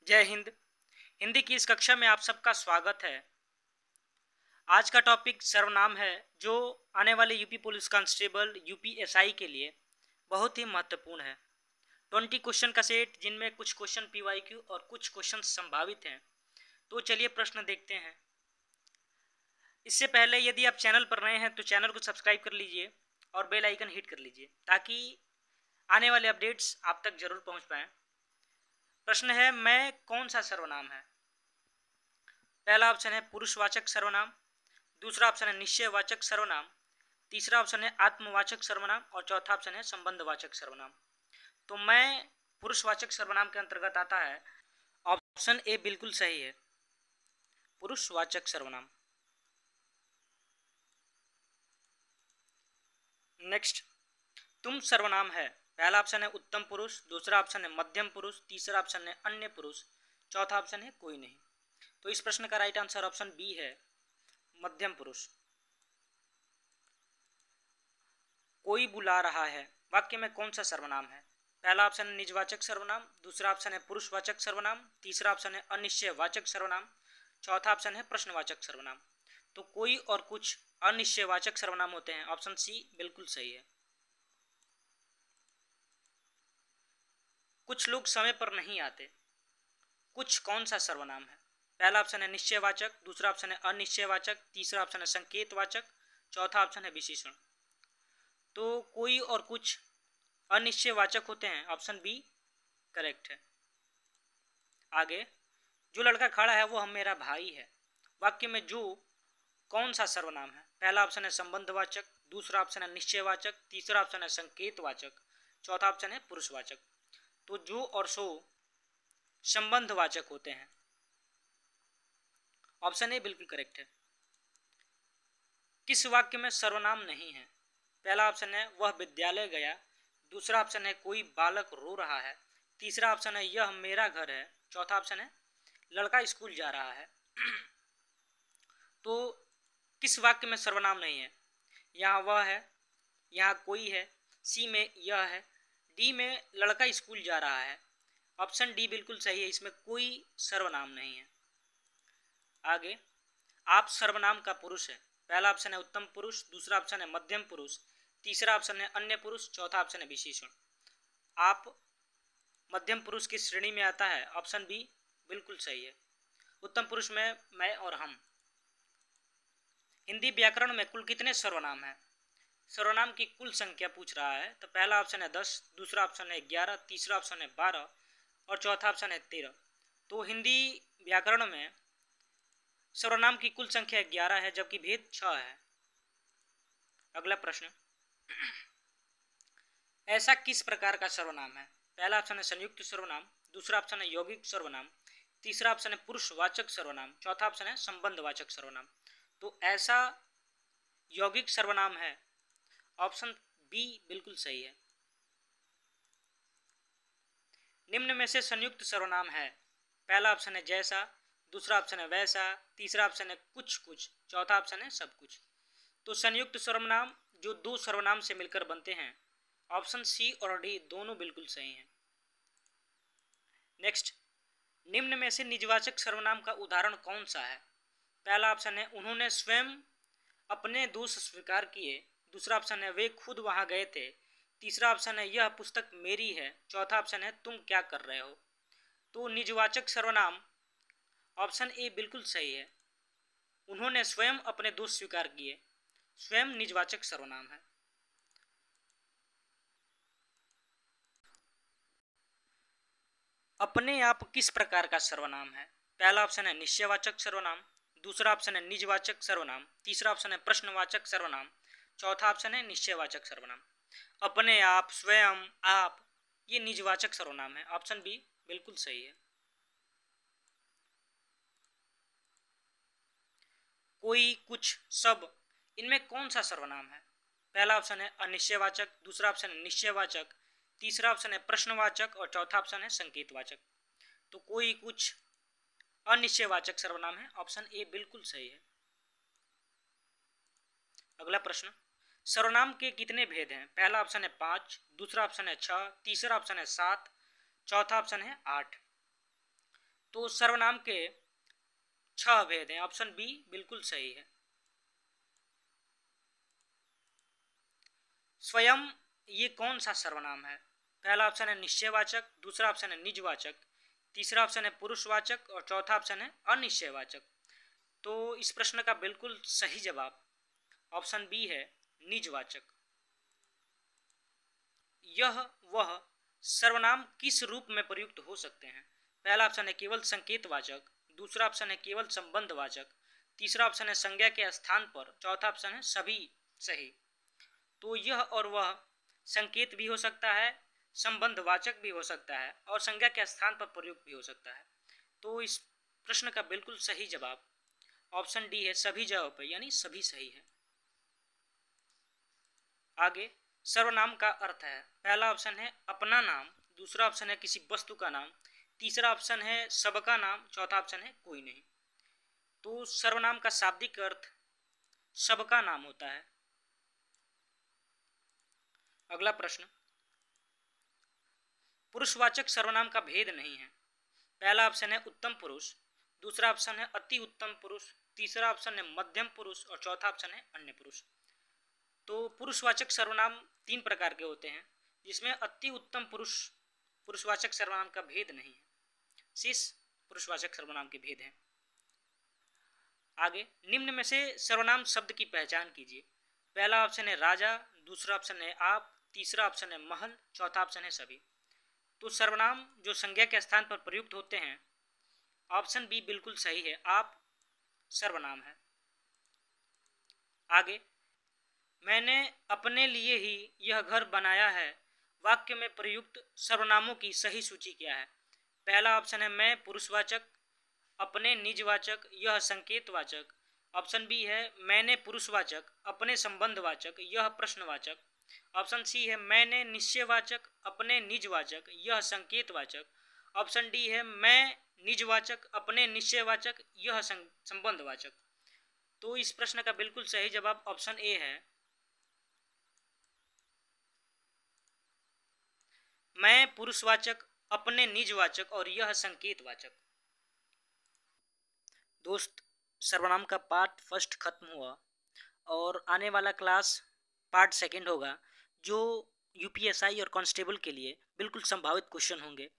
जय हिंद। हिंदी की इस कक्षा में आप सबका स्वागत है। आज का टॉपिक सर्वनाम है, जो आने वाले यूपी पुलिस कांस्टेबल यूपीएसआई के लिए बहुत ही महत्वपूर्ण है। 20 क्वेश्चन का सेट, जिनमें कुछ क्वेश्चन पीवाईक्यू और कुछ क्वेश्चन संभावित हैं। तो चलिए प्रश्न देखते हैं। इससे पहले यदि आप चैनल पर नए हैं तो चैनल को सब्सक्राइब कर लीजिए और बेल आइकन हिट कर लीजिए, ताकि आने वाले अपडेट्स आप तक जरूर पहुंच पाएँ। प्रश्न है, मैं कौन सा सर्वनाम है? पहला ऑप्शन है पुरुषवाचक सर्वनाम, दूसरा ऑप्शन है निश्चयवाचक सर्वनाम, तीसरा ऑप्शन है आत्मवाचक सर्वनाम और चौथा ऑप्शन है संबंधवाचक सर्वनाम। तो मैं पुरुषवाचक सर्वनाम के अंतर्गत आता है। ऑप्शन ए बिल्कुल सही है, पुरुषवाचक सर्वनाम। नेक्स्ट, तुम सर्वनाम है। पहला ऑप्शन है उत्तम पुरुष, दूसरा ऑप्शन है मध्यम पुरुष, तीसरा ऑप्शन है अन्य पुरुष, चौथा ऑप्शन है कोई नहीं। तो इस प्रश्न का राइट आंसर ऑप्शन बी है, मध्यम पुरुष। कोई बुला रहा है वाक्य में कौन सा सर्वनाम है? पहला ऑप्शन है निजवाचक सर्वनाम, दूसरा ऑप्शन है पुरुषवाचक सर्वनाम, तीसरा ऑप्शन है अनिश्चयवाचक सर्वनाम, चौथा ऑप्शन है प्रश्नवाचक सर्वनाम। तो कोई और कुछ अनिश्चयवाचक सर्वनाम होते हैं। ऑप्शन सी बिल्कुल सही है। कुछ लोग समय पर नहीं आते, कुछ कौन सा सर्वनाम है? पहला ऑप्शन है निश्चयवाचक, दूसरा ऑप्शन है अनिश्चयवाचक, तीसरा ऑप्शन है संकेतवाचक, चौथा ऑप्शन है विशेषण। तो कोई और कुछ अनिश्चयवाचक होते हैं। ऑप्शन बी करेक्ट है। आगे, जो लड़का खड़ा है वो मेरा भाई है वाक्य में जो कौन सा सर्वनाम है? पहला ऑप्शन है संबंधवाचक, दूसरा ऑप्शन है निश्चयवाचक, तीसरा ऑप्शन है संकेतवाचक, चौथा ऑप्शन है पुरुषवाचक। तो जो और सो संबंधवाचक होते हैं। ऑप्शन ए बिल्कुल करेक्ट है। किस वाक्य में सर्वनाम नहीं है? पहला ऑप्शन है वह विद्यालय गया, दूसरा ऑप्शन है कोई बालक रो रहा है, तीसरा ऑप्शन है यह मेरा घर है, चौथा ऑप्शन है लड़का स्कूल जा रहा है। तो किस वाक्य में सर्वनाम नहीं है? यहाँ वह है, यहाँ कोई है, सी में यह है, डी में लड़का स्कूल जा रहा है। ऑप्शन डी बिल्कुल सही है, इसमें कोई सर्वनाम नहीं है। आगे, आप सर्वनाम का पुरुष है। पहला ऑप्शन है उत्तम पुरुष, दूसरा ऑप्शन है मध्यम पुरुष, तीसरा ऑप्शन है अन्य पुरुष, चौथा ऑप्शन है विशेषण। आप मध्यम पुरुष की श्रेणी में आता है। ऑप्शन बी बिल्कुल सही है। उत्तम पुरुष में मैं और हम। हिंदी व्याकरण में कुल कितने सर्वनाम हैं? सर्वनाम की कुल संख्या पूछ रहा है। तो पहला ऑप्शन है 10, दूसरा ऑप्शन है 11, तीसरा ऑप्शन है 12 और चौथा ऑप्शन है 13। तो हिंदी व्याकरण में सर्वनाम की कुल संख्या 11 है, जबकि भेद 6 है। अगला प्रश्न, ऐसा किस प्रकार का सर्वनाम है? पहला ऑप्शन है संयुक्त सर्वनाम, दूसरा ऑप्शन है यौगिक सर्वनाम, तीसरा ऑप्शन है पुरुषवाचक सर्वनाम, चौथा ऑप्शन है संबंधवाचक सर्वनाम। तो ऐसा यौगिक सर्वनाम है। ऑप्शन बी बिल्कुल सही है। निम्न में से संयुक्त सर्वनाम है। पहला ऑप्शन है जैसा, दूसरा ऑप्शन है वैसा, तीसरा ऑप्शन है कुछ कुछ, चौथा ऑप्शन है सब कुछ। तो संयुक्त सर्वनाम जो दो सर्वनाम से मिलकर बनते हैं। ऑप्शन सी और डी दोनों बिल्कुल सही हैं। नेक्स्ट, निम्न में से निजवाचक सर्वनाम का उदाहरण कौन सा है? पहला ऑप्शन है उन्होंने स्वयं अपने दोष स्वीकार किए, दूसरा ऑप्शन है वे खुद वहां गए थे, तीसरा ऑप्शन है यह पुस्तक मेरी है, चौथा ऑप्शन है तुम क्या कर रहे हो। तो निजवाचक सर्वनाम ऑप्शन ए बिल्कुल सही है। उन्होंने स्वयं अपने दोष स्वीकार किए, स्वयं निजवाचक सर्वनाम है। अपने आप किस प्रकार का सर्वनाम है? पहला ऑप्शन है निश्चयवाचक सर्वनाम, दूसरा ऑप्शन है निजवाचक सर्वनाम, तीसरा ऑप्शन है प्रश्नवाचक सर्वनाम, चौथा ऑप्शन है निश्चयवाचक सर्वनाम। अपने आप, स्वयं, आप, ये निजवाचक सर्वनाम है। ऑप्शन बी बिल्कुल सही है। कोई, कुछ, सब, इनमें कौन सा सर्वनाम है? पहला ऑप्शन है अनिश्चयवाचक, दूसरा ऑप्शन है निश्चयवाचक, तीसरा ऑप्शन है प्रश्नवाचक और चौथा ऑप्शन है संकेतवाचक। तो कोई, कुछ अनिश्चयवाचक सर्वनाम है। ऑप्शन ए बिल्कुल सही है। अगला प्रश्न, सर्वनाम के कितने भेद हैं? पहला ऑप्शन है 5, दूसरा ऑप्शन है 6, तीसरा ऑप्शन है 7, चौथा ऑप्शन है 8। तो सर्वनाम के 6 भेद हैं। ऑप्शन बी बिल्कुल सही है। स्वयं ये कौन सा सर्वनाम है? पहला ऑप्शन है निश्चयवाचक, दूसरा ऑप्शन है निजवाचक, तीसरा ऑप्शन है पुरुषवाचक और चौथा ऑप्शन है अनिश्चयवाचक। तो इस प्रश्न का बिल्कुल सही जवाब ऑप्शन बी है निजवाचक। यह वह सर्वनाम किस रूप में प्रयुक्त हो सकते हैं? पहला ऑप्शन है केवल संकेतवाचक, दूसरा ऑप्शन है केवल संबंधवाचक, तीसरा ऑप्शन है संज्ञा के स्थान पर, चौथा ऑप्शन है सभी सही। तो यह और वह संकेत भी हो सकता है, संबंधवाचक भी हो सकता है और संज्ञा के स्थान पर प्रयुक्त भी हो सकता है। तो इस प्रश्न का बिल्कुल सही जवाब ऑप्शन डी है सभी जगह पर, यानी सभी सही है। आगे सर्वनाम का अर्थ है। पहला ऑप्शन है अपना नाम, दूसरा ऑप्शन है किसी वस्तु का नाम, तीसरा ऑप्शन है सबका नाम, चौथा ऑप्शन है कोई नहीं। तो सर्वनाम का शाब्दिक अर्थ सबका नाम होता है। अगला प्रश्न, पुरुषवाचक सर्वनाम का भेद नहीं है। पहला ऑप्शन है उत्तम पुरुष, दूसरा ऑप्शन है अति उत्तम पुरुष, तीसरा ऑप्शन है मध्यम पुरुष और चौथा ऑप्शन है अन्य पुरुष। तो पुरुषवाचक सर्वनाम 3 प्रकार के होते हैं, जिसमें अति उत्तम पुरुष पुरुषवाचक सर्वनाम का भेद नहीं है, शेष पुरुषवाचक सर्वनाम के भेद हैं। आगे निम्न में से सर्वनाम शब्द की पहचान कीजिए। पहला ऑप्शन है राजा, दूसरा ऑप्शन है आप, तीसरा ऑप्शन है महल, चौथा ऑप्शन है सभी। तो सर्वनाम जो संज्ञा के स्थान पर प्रयुक्त होते हैं, ऑप्शन बी बिल्कुल सही है, आप सर्वनाम है। आगे मैंने अपने लिए ही यह घर बनाया है, वाक्य में प्रयुक्त सर्वनामों की सही सूची क्या है? पहला ऑप्शन है मैं पुरुषवाचक, अपने निजवाचक, यह संकेतवाचक। ऑप्शन बी है मैंने पुरुषवाचक, अपने संबंधवाचक, यह प्रश्नवाचक। ऑप्शन सी है मैंने निश्चयवाचक, अपने निजवाचक, यह संकेतवाचक। ऑप्शन डी है मैं निजवाचक, अपने निश्चयवाचक, यह संबंधवाचक। तो इस प्रश्न का बिल्कुल सही जवाब ऑप्शन ए है, मैं पुरुषवाचक, अपने निजवाचक और यह संकेतवाचक। दोस्त सर्वनाम का पार्ट फर्स्ट खत्म हुआ और आने वाला क्लास पार्ट सेकंड होगा, जो यूपीएसआई और कांस्टेबल के लिए बिल्कुल संभावित क्वेश्चन होंगे।